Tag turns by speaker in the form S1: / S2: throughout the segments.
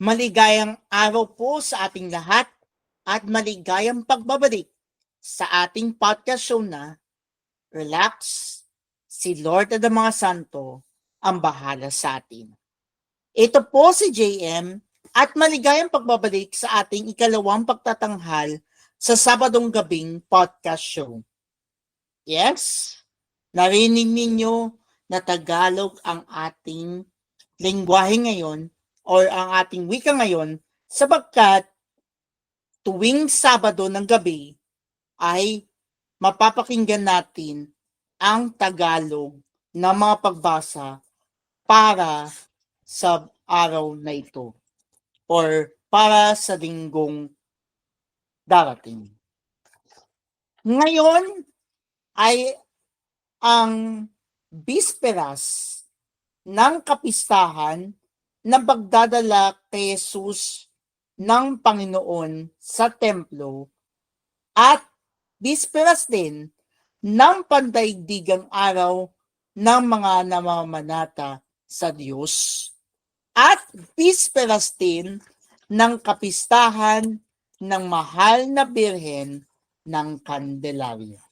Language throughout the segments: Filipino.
S1: Maligayang araw po sa ating lahat at maligayang pagbabalik sa ating podcast show na Relax, si Lord at ang mga Santo ang bahala sa atin. Ito po si JM at maligayang pagbabalik sa ating ikalawang pagtatanghal sa Sabadong Gabing podcast show. Yes, narinig ninyo na Tagalog ang ating lengguwahe ngayon or ang ating wika ngayon sapagkat tuwing Sabado ng gabi ay mapapakinggan natin ang Tagalog na mga pagbasa para sa araw na ito or para sa linggong darating. Ngayon ay ang bisperas ng kapistahan na pagdadala kay Jesus ng Panginoon sa templo at bisperas din ng pandaigdigang araw ng mga namamanata sa Diyos at bisperas din ng kapistahan ng mahal na Birhen ng Candelaria.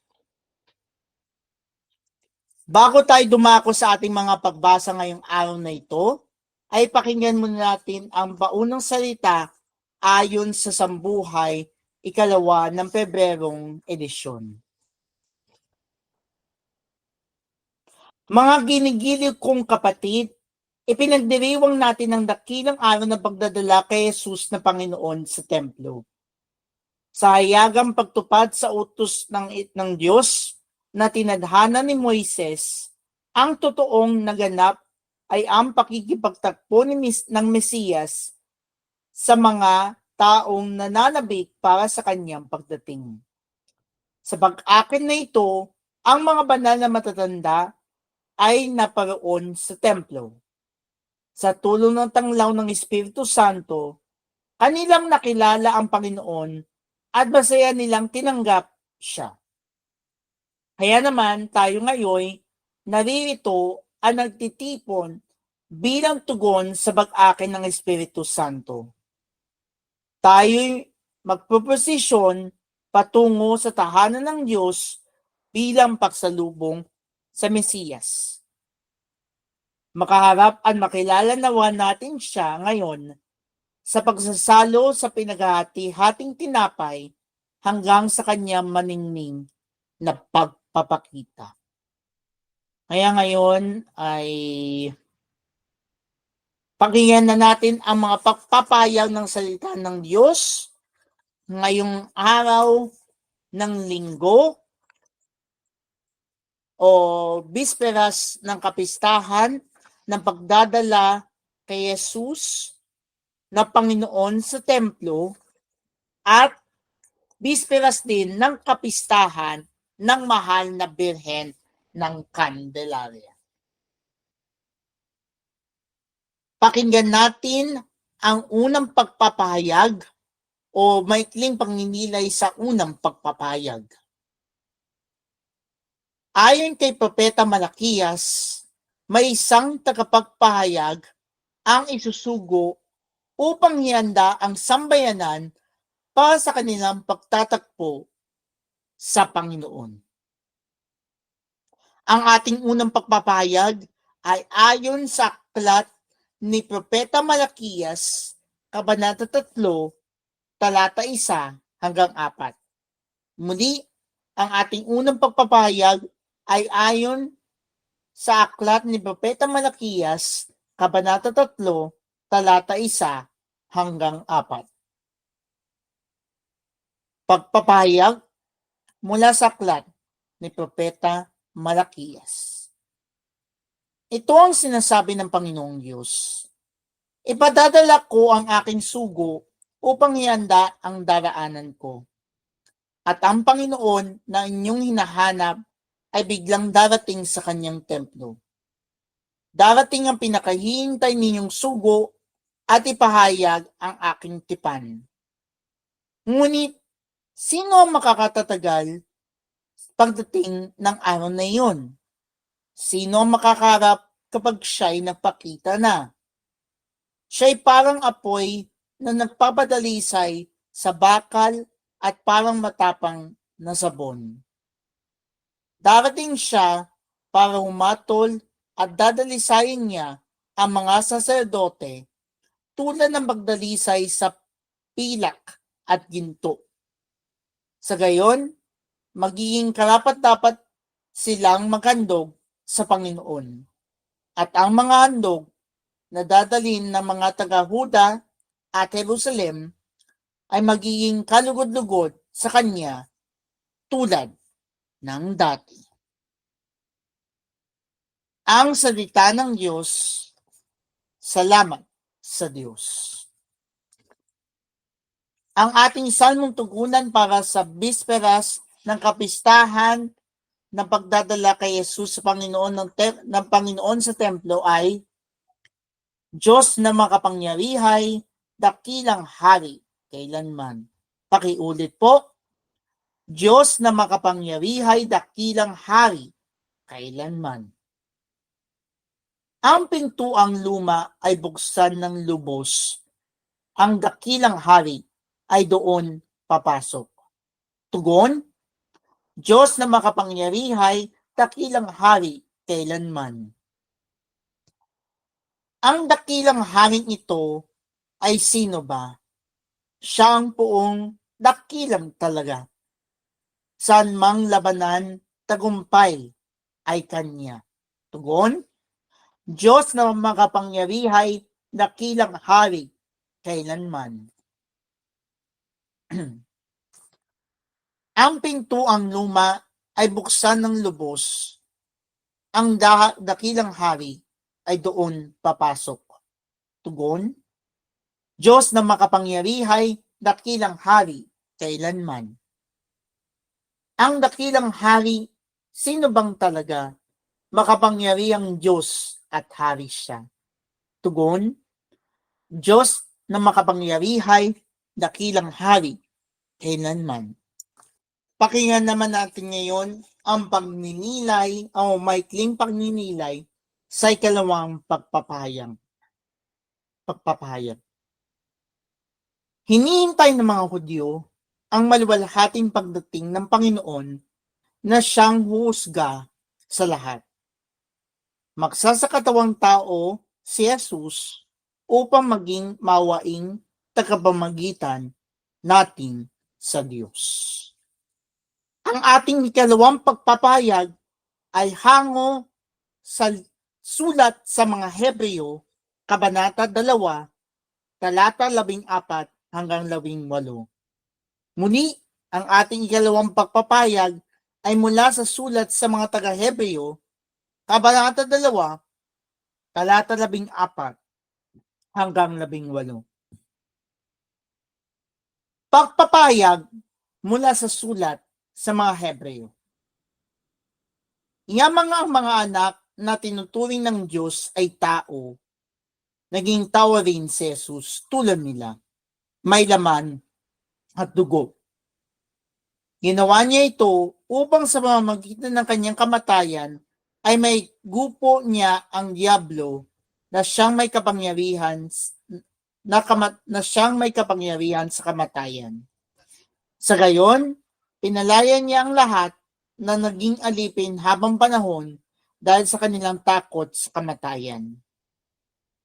S1: Bago tayo dumako sa ating mga pagbasa ngayong araw na ito, ay pakinggan muna natin ang paunang salita ayon sa Sambuhay, ikalawa ng Pebrerong edisyon. Mga ginigiliw kong kapatid, ipinagdiriwang natin ang dakilang araw na pagdadala kay Jesus na Panginoon sa templo. Sa hayagang pagtupad sa utos ng Diyos na tinadhana ni Moises, ang totoong naganap ay ang pakikipagtakbo ng Mesiyas sa mga taong nananabik para sa kanyang pagdating. Sa pag-akin na ito, ang mga banal na matatanda ay naparoon sa templo. Sa tulong ng tanglaw ng Espiritu Santo, kanilang nakilala ang Panginoon at masaya nilang tinanggap siya. Kaya naman tayo ngayon naririto ang nagtitipon bilang tugon sa pag-akin ng Espiritu Santo. Tayo'y magproposisyon patungo sa tahanan ng Diyos bilang pagsalubong sa Mesiyas. Makaharap at makilala nawa natin siya ngayon sa pagsasalo sa pinaghahati-hating tinapay hanggang sa kanyang maningning na pagpapakita. Kaya ngayon ay pakinggan na natin ang mga pagpapayag ng salita ng Diyos ngayong araw ng linggo o bisperas ng kapistahan ng pagdadala kay Jesus na Panginoon sa templo at bisperas din ng kapistahan ng mahal na Birhen ng Candelaria. Pakinggan natin ang unang pagpapahayag o maikling pagninilay sa unang pagpapahayag. Ayon kay Propeta Malakias, may isang tagapagpahayag ang isusugo upang ihanda ang sambayanan para sa kanilang pagtatakbo sa Panginoon. Ang ating unang pagpapahayag ay ayon sa aklat ni Propeta Malakias, Kabanata 3, talata 1 hanggang 4. Muli, ang ating unang pagpapahayag ay ayon sa aklat ni Propeta Malakias, Kabanata 3, talata 1 hanggang 4. Pagpapahayag mula sa aklat ni Propeta Malakias. Ito ang sinasabi ng Panginoong Diyos. Ipadadala ko ang aking sugo upang ihanda ang daraanan ko. At ang Panginoon na inyong hinahanap ay biglang darating sa kanyang templo. Darating ang pinakahihintay ninyong sugo at ipahayag ang aking tipan. Ngunit, sino ang makakatatagal pagdating ng araw na iyon? Sino ang makakarap kapag siya'y nagpakita na? Siya'y parang apoy na nagpapadalisay sa bakal at parang matapang na sabon. Darating siya para humatol at dadalisayin niya ang mga saserdote tulad ng magdalisay sa pilak at ginto. Sa gayon, magiging karapat-dapat silang maghandog sa Panginoon. At ang mga handog na dadalhin ng mga taga-Huda at Jerusalem ay magiging kalugod-lugod sa kanya tulad ng dati. Ang salita ng Diyos. Salamat sa Diyos. Ang ating salmong tugunan para sa bisperas ng kapistahan ng pagdadala kay Jesus sa Panginoon ng Panginoon sa templo ay Diyos na makapangyarihay, dakilang hari kailanman. Pakiulit po, Diyos na makapangyarihay, dakilang hari kailanman. Ang pintuang luma ay buksan ng lubos. Ang dakilang hari ay doon papasok. Tugon, Diyos na makapangyarihay, dakilang hari kailanman. Ang dakilang haring ito ay sino ba? Siya ang poong dakilang talaga. Saan mang labanan, tagumpay ay kanya. Tugon, Diyos na makapangyarihay, dakilang hari kailanman. Ang pintuang luma ay buksan ng lubos. Ang dakilang hari ay doon papasok. Tugon, Diyos na makapangyarihay, dakilang hari kailanman. Ang dakilang hari, sino bang talaga? Makapangyarihang Diyos at hari siya. Tugon, Diyos na makapangyarihay, dakilang hari kailanman. Pakinggan naman natin ngayon ang pagninilay o maikling pagninilay sa ikalawang pagpapahayag. Hinihintay ng mga Hudyo ang maluwalhating pagdating ng Panginoon na siyang huhusga sa lahat. Magsasakatawang tao si Jesus upang maging mawaing tagapamagitan natin sa Diyos. Ang ating ikalawang pagpapahayag ay hango sa sulat sa mga Hebreo, Kabanata 2, talata 14 hanggang 18. Muli, ang ating ikalawang pagpapahayag ay mula sa sulat sa mga taga-Hebreo, Kabanata 2, talata 14 hanggang 18. Pagpapahayag mula sa sulat sa mga Hebreo. Yamang ang mga anak na tinuturing ng Diyos ay tao, naging tao rin si Jesus tulad nila, may laman at dugo. Ginawa niya ito upang sa pamamagitan ng kanyang kamatayan ay may gupo niya ang diablo na siyang may kapangyarihan sa kamatayan. Sa gayon, pinalaya niya ang lahat na naging alipin habang panahon dahil sa kanilang takot sa kamatayan.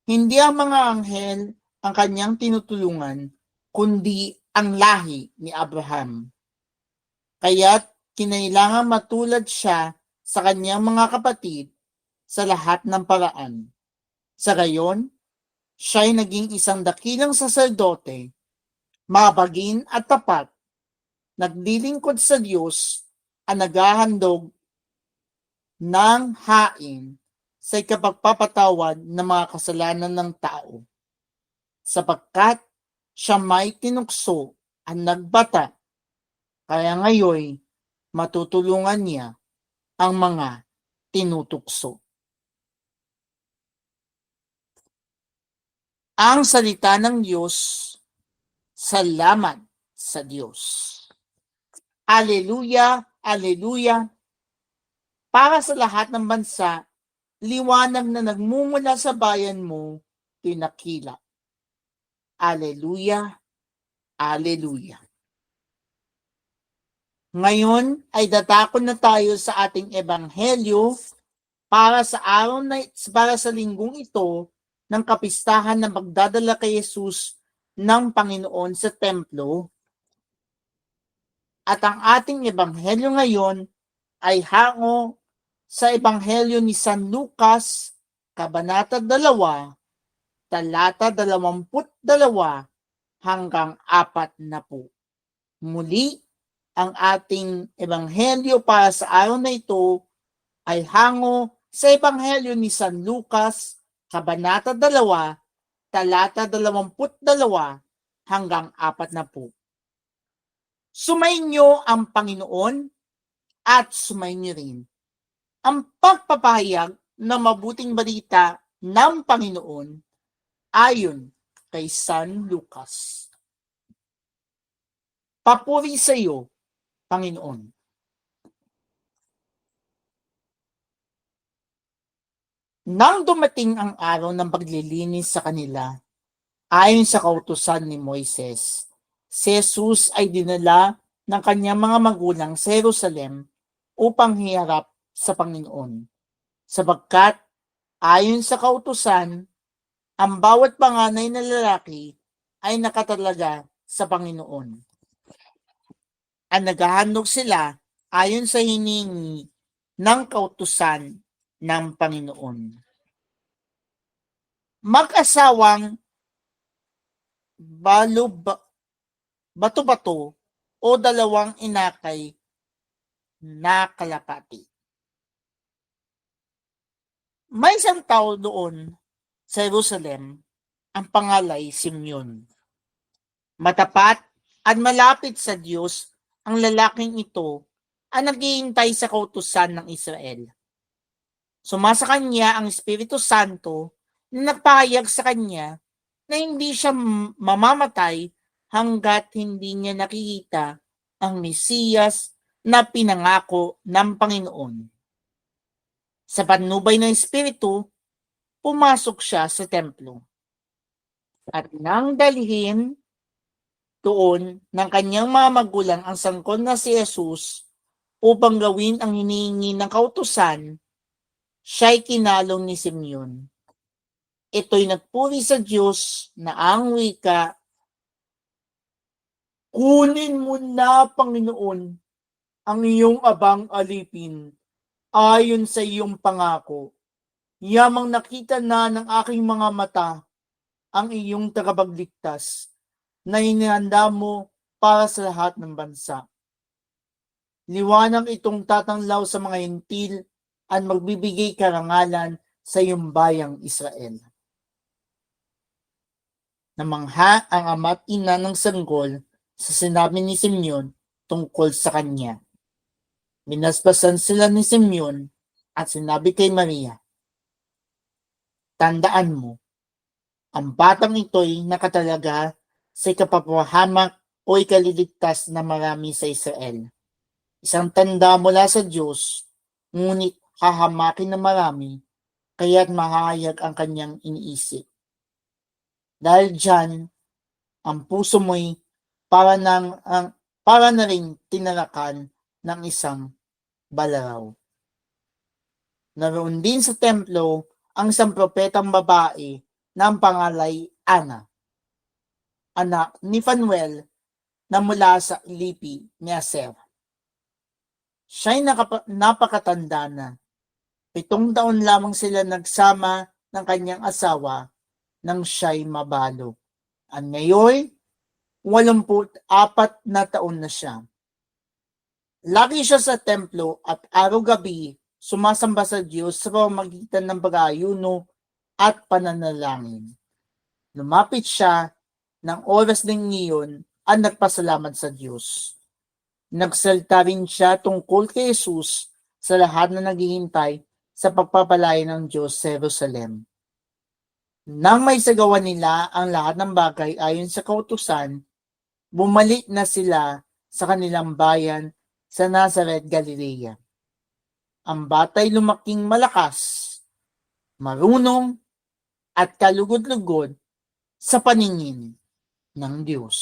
S1: Hindi ang mga anghel ang kanyang tinutulungan, kundi ang lahi ni Abraham. Kaya't kinailangan matulad siya sa kanyang mga kapatid sa lahat ng paraan. Sa gayon, siya'y naging isang dakilang saserdote, mabagin at tapat, naglilingkod sa Diyos at naghahandog ng hain sa ikapagpapatawad ng mga kasalanan ng tao, sapagkat siya may tinukso at nagbata, kaya ngayon matutulungan niya ang mga tinutukso. Ang salita ng Diyos. Salamat sa Diyos. Aleluya, aleluya. Para sa lahat ng bansa, liwanag na nagmumula sa bayan mo, pinakila. Alleluia, Alleluia. Ngayon ay dadako na tayo sa ating ebanghelyo para sa linggong ito ng kapistahan na magdadala kay Jesus ng Panginoon sa templo. At ang ating ebanghelyo ngayon ay hango sa ebanghelyo ni San Lucas, Kabanata 2, talata 22 hanggang 40. Muli, ang ating ebanghelyo para sa araw na ito ay hango sa ebanghelyo ni San Lucas, Kabanata 2, talata 22 hanggang 40. Sumainyo ang Panginoon at sumainyo rin ang pagpapahayag ng mabuting balita ng Panginoon ayon kay San Lucas. Papuri sa iyo, Panginoon. Nang dumating ang araw ng paglilinis sa kanila, ayon sa kautusan ni Moises, si Jesus ay dinala ng kanyang mga magulang sa Jerusalem upang hiharap sa Panginoon. Sapagkat, ayon sa kautusan, ang bawat panganay na lalaki ay nakatalaga sa Panginoon. Ang naghahandog sila ayon sa hiningi ng kautusan ng Panginoon. Mag-asawang bato-bato o dalawang inakay na kalapati. May isang tao doon sa Jerusalem, ang pangalay Simeon. Matapat at malapit sa Diyos ang lalaking ito ang naghihintay sa kautusan ng Israel. Sumasa kanya ang Espiritu Santo na nagpahayag sa kanya na hindi siya mamamatay hanggat hindi niya nakikita ang Mesiyas na pinangako ng Panginoon. Sa panubay ng Espiritu, pumasok siya sa templo. At nang dalhin doon ng kanyang mga magulang ang sangkol na si Jesus upang gawin ang hinihingi ng kautusan, siya'y kinalong ni Simeon. Ito'y nagpuri sa Diyos na ang wika, kunin mo na, Panginoon, ang iyong abang alipin ayon sa iyong pangako. Yamang nakita na ng aking mga mata ang iyong tagapagligtas na inihanda mo para sa lahat ng bansa. Liwanag itong tatanglaw sa mga hintil at magbibigay karangalan sa iyong bayang Israel. Namangha ang ama at ina ng sanggol sa sinabi ni Simeon tungkol sa kanya. Minasbasan sila ni Simeon at sinabi kay Maria, tandaan mo, ang batang ito'y nakatalaga sa ikapapahamak o ikaliligtas na marami sa Israel. Isang tanda mula sa Diyos, ngunit hahamakin ng marami, kaya't mahayag ang kanyang iniisip. Dahil dyan, ang puso mo'y para na ring tinarakan ng isang balaraw. Naroon din sa templo ang isang propetang babae na ang pangalay Ana, anak ni Phanuel na mula sa lipi ni Aser. Siya'y napakatanda na. 7 taon lamang sila nagsama ng kanyang asawa nang siya'y mabalo. At ngayon, 84 na taon na siya. Lagi siya sa templo at araw-gabi sumasamba sa Diyos sa pamamagitan ng pag-aayuno at pananalangin. Lumapit siya ng oras ng iyon at nagpasalamat sa Diyos. Nagsalita rin siya tungkol kay Jesus sa lahat na naghihintay sa pagpapalaya ng Diyos sa Jerusalem. Nang may sagawa nila ang lahat ng bagay ayon sa kautusan, bumalik na sila sa kanilang bayan sa Nazaret, Galilea. Ang bata'y lumaking malakas, marunong, at kalugod-lugod sa paningin ng Diyos.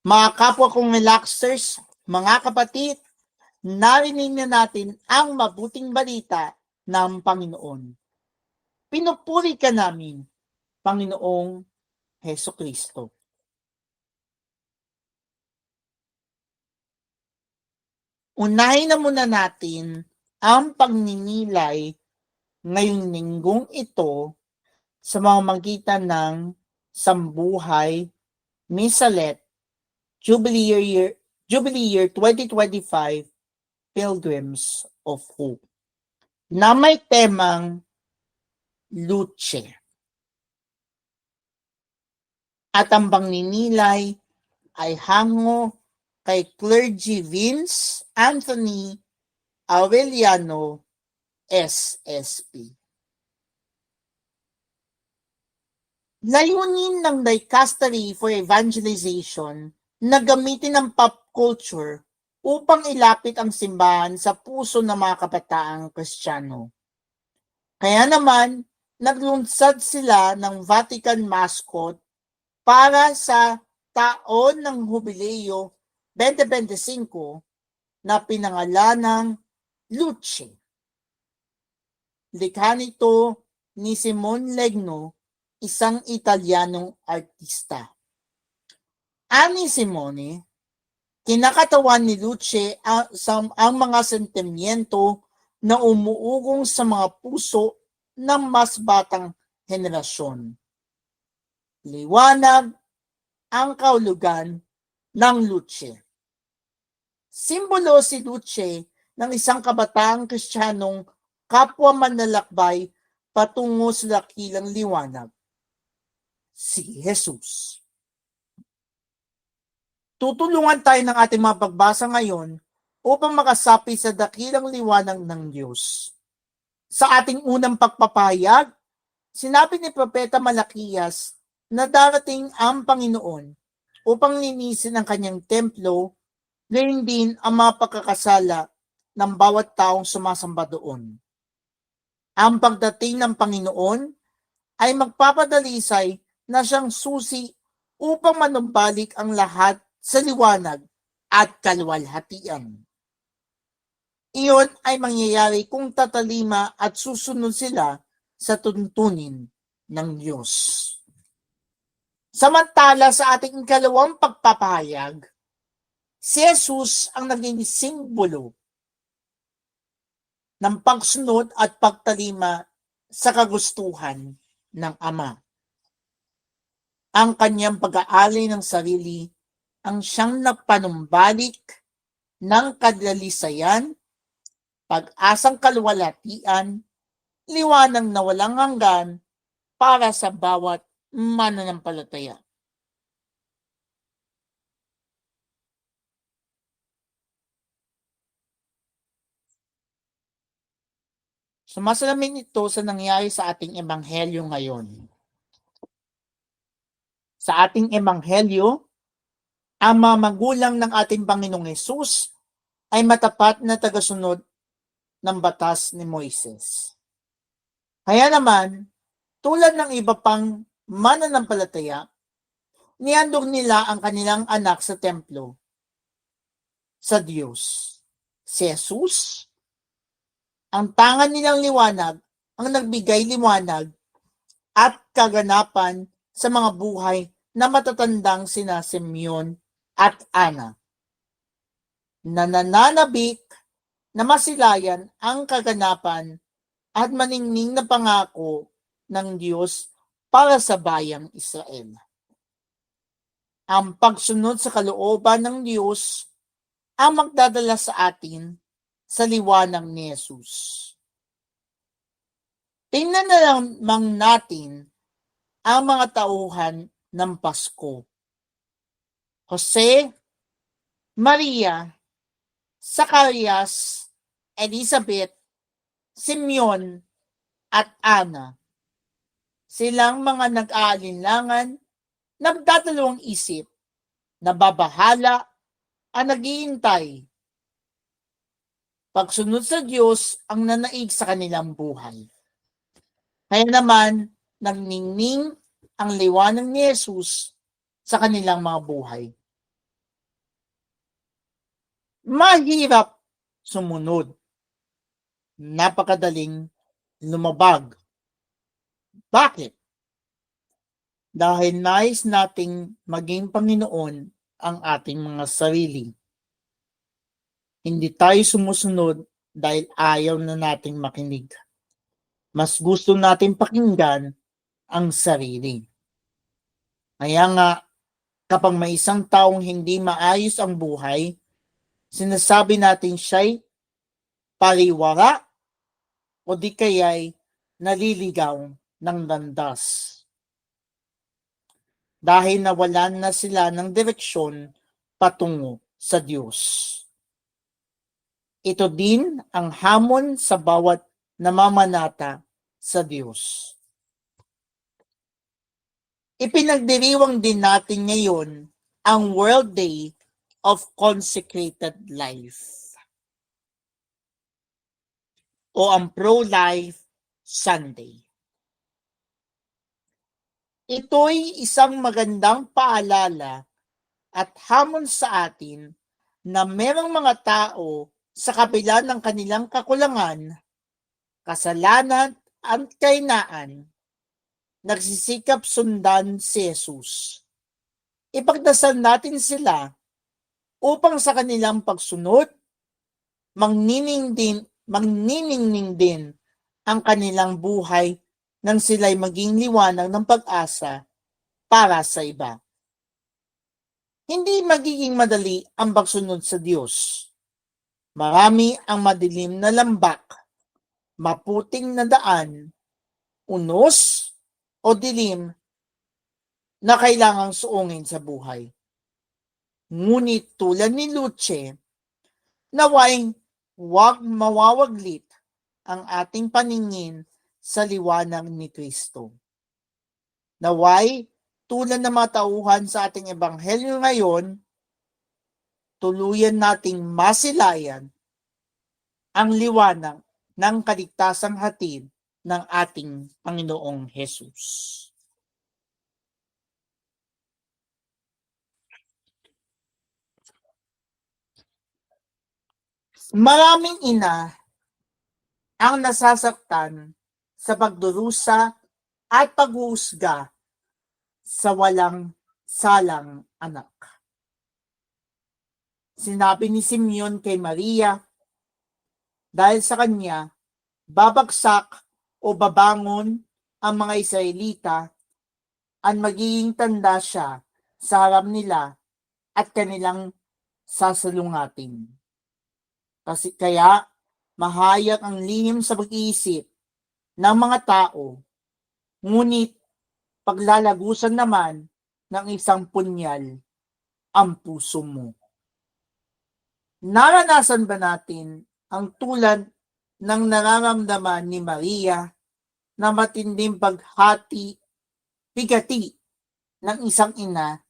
S1: Mga kapwa kong relaxers, mga kapatid, narinig na natin ang mabuting balita ng Panginoon. Pinupuri ka namin, Panginoong Hesukristo. Unahin na muna natin ang pagninilay ngayong linggong ito sa pamamagitan ng Sambuhay Misalet Jubilee Year 2025 Pilgrims of Hope na may temang Luce. At ang pagninilay ay hango kay Clergy Vince Anthony Aureliano, SSP. Layunin ng Dicastery for Evangelization na gamitin ang pop culture upang ilapit ang simbahan sa puso ng mga kabataang Kristiyano. Kaya naman, naglunsad sila ng Vatican mascot para sa taon ng Jubileo 2025 na pinangalanang Luce. Likha nito ni Simon Legno, isang Italianong artista. Ani Simone, kinakatawan ni Luce ang mga sentimiento na umuugong sa mga puso ng mas batang henerasyon. Liwanag ang kahulugan ng Luce. Simbolo si Luce ng isang kabataang Kristiyanong kapwa manlalakbay patungo sa dakilang liwanag, si Jesus. Tutulungan tayo ng ating mga pagbasa ngayon upang makasapi sa dakilang liwanag ng Diyos. Sa ating unang pagpapahayag, sinabi ni Propeta Malakias na darating ang Panginoon upang linisin ang kanyang templo, gayon din ang mga pagkakasala ng bawat taong sumasamba doon. Ang pagdating ng Panginoon ay magpapadalisay na siyang susi upang manumbalik ang lahat sa liwanag at kaluwalhatian. Iyon ay mangyayari kung tatalima at susunod sila sa tuntunin ng Diyos. Samantala sa ating ikalawang pagpapahayag, si Jesus ang naging simbolo ng pagsunod at pagtalima sa kagustuhan ng Ama. Ang kanyang pag-aali ng sarili ang siyang nagpanumbalik ng kadalisayan, pag-asang kaluwalhatian, liwanag na walang hanggan para sa bawat mananampalataya. Sumasalamin ito sa nangyari sa ating ebanghelyo ngayon. Sa ating ebanghelyo, ang mga magulang ng ating Panginoong Hesus ay matapat na tagasunod ng batas ni Moises. Kaya naman, tulad ng iba pang mananampalataya, nihandog nila ang kanilang anak sa templo, sa Diyos. Si Jesus, ang tangan nilang liwanag, ang nagbigay liwanag at kaganapan sa mga buhay na matatandang sina Simeon at Ana, na nananabik na masilayan ang kaganapan at maningning na pangako ng Diyos para sa bayang Israel. Ang pagsunod sa kalooban ng Diyos ang magdadala sa atin sa liwanag ni Jesus. Tingnan na lamang natin ang mga tauhan ng Pasko. Jose, Maria, Zacarias, Elizabeth, Simeon, at Ana. Silang mga nag-aalinlangan, nagdadalawang isip, nababahala, ang naghihintay. Pagsunod sa Diyos ang nanaig sa kanilang buhay. Kaya naman, nagningning ang liwanag ni Jesus sa kanilang mga buhay. Mahirap sumunod. Napakadaling lumabag. Bakit? Dahil nais nating maging Panginoon ang ating mga sarili. Hindi tayo sumusunod dahil ayaw na nating makinig. Mas gusto natin pakinggan ang sarili. Kaya nga, kapag may isang taong hindi maayos ang buhay, sinasabi natin siya'y pariwara o di kaya'y naliligaw ng landas. Dahil nawalan na sila ng direksyon patungo sa Diyos. Ito din ang hamon sa bawat namamanata sa Diyos. Ipinagdiriwang din natin ngayon ang World Day of Consecrated Life o ang Pro-Life Sunday. Ito'y isang magandang paalala at hamon sa atin na merong mga tao sa kabila ng kanilang kakulangan, kasalanan at kahinaan, nagsisikap sundan si Jesus. Ipagdasal natin sila upang sa kanilang pagsunod, magniningning din ang kanilang buhay nang sila'y maging liwanag ng pag-asa para sa iba. Hindi magiging madali ang pagsunod sa Diyos. Marami ang madilim na lambak, maputing na daan, unos o dilim na kailangang suungin sa buhay. Ngunit tulad ni Luce, naway huwag mawawaglit ang ating paningin sa liwanag ni Kristo. Naway, tulad ng mga tauhan sa ating ebanghelyo ngayon, tuluyan nating masilayan ang liwanag ng kaligtasang hatid ng ating Panginoong Jesus. Maraming ina ang nasasaktan sa pagdurusa at paghuhusga sa walang salang anak. Sinabi ni Simeon kay Maria, dahil sa kanya, babagsak o babangon ang mga Israelita at magiging tanda siya sa harap nila at kanilang sasalungatin. Kasi kaya, mahayag ang lihim sa pag-iisip ng mga tao, ngunit paglalagusan naman ng isang punyal ang puso mo. Naranasan ba natin ang tulad ng nararamdaman ni Maria na matinding bigati ng isang ina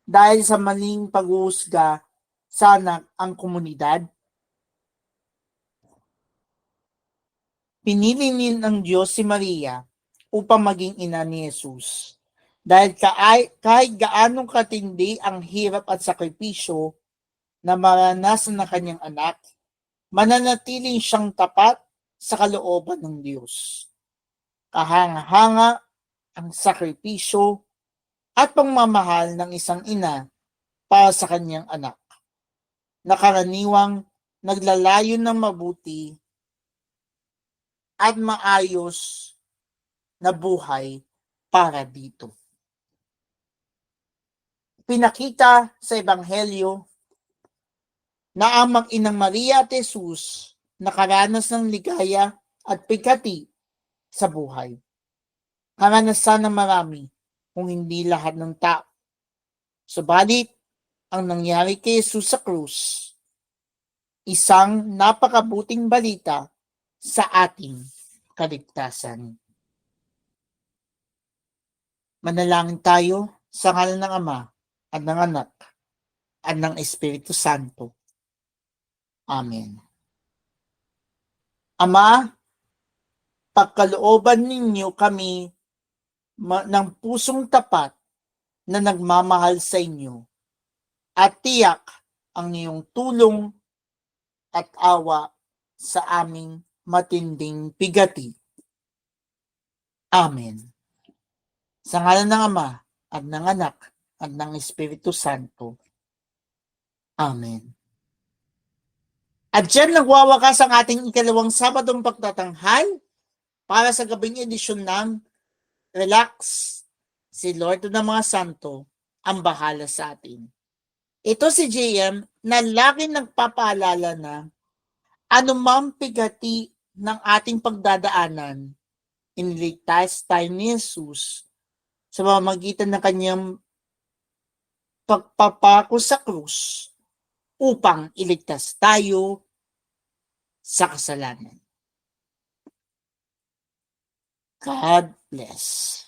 S1: dahil sa maling paghuhusga sa anak ang komunidad? Pinili ng Diyos si Maria upang maging ina ni Jesus. Dahil kahit gaanong katindi ang hirap at sakripisyo na maranasan ng kanyang anak, mananatiling siyang tapat sa kalooban ng Diyos. Kahanga-hanga ang sakripisyo at pagmamahal ng isang ina para sa kanyang anak, na karaniwang naglalayon ng mabuti at maayos na buhay para dito. Pinakita sa Ebanghelyo na ang mag-inang Maria at Jesus nakaranas ng ligaya at pikati sa buhay. Karanasan ng marami, kung hindi lahat ng tao. Subalit, ang nangyari kay Jesus sa krus, isang napakabuting balita sa ating kaligtasan. Manalangin tayo sa ngalan ng Ama at ng Anak at ng Espiritu Santo. Amen. Ama, pagkalooban ninyo kami ng pusong tapat na nagmamahal sa inyo, at tiyak ang iyong tulong at awa sa aming matinding bigati. Amen. Sa ngalan ng Ama, at ng Anak, at ng Espiritu Santo. Amen. At dyan nagwawakas ang ating ikalawang Sabadong pagtatanghal para sa gabing edisyon ng Relax. Si Lord ng mga Santo ang bahala sa atin. Ito si JM na lagi nagpapaalala na anumang pigati ng ating pagdadaanan, iniligtas tayo ni Jesus sa pamamagitan ng kanyang pagpapako sa krus upang iligtas tayo sa kasalanan. God bless.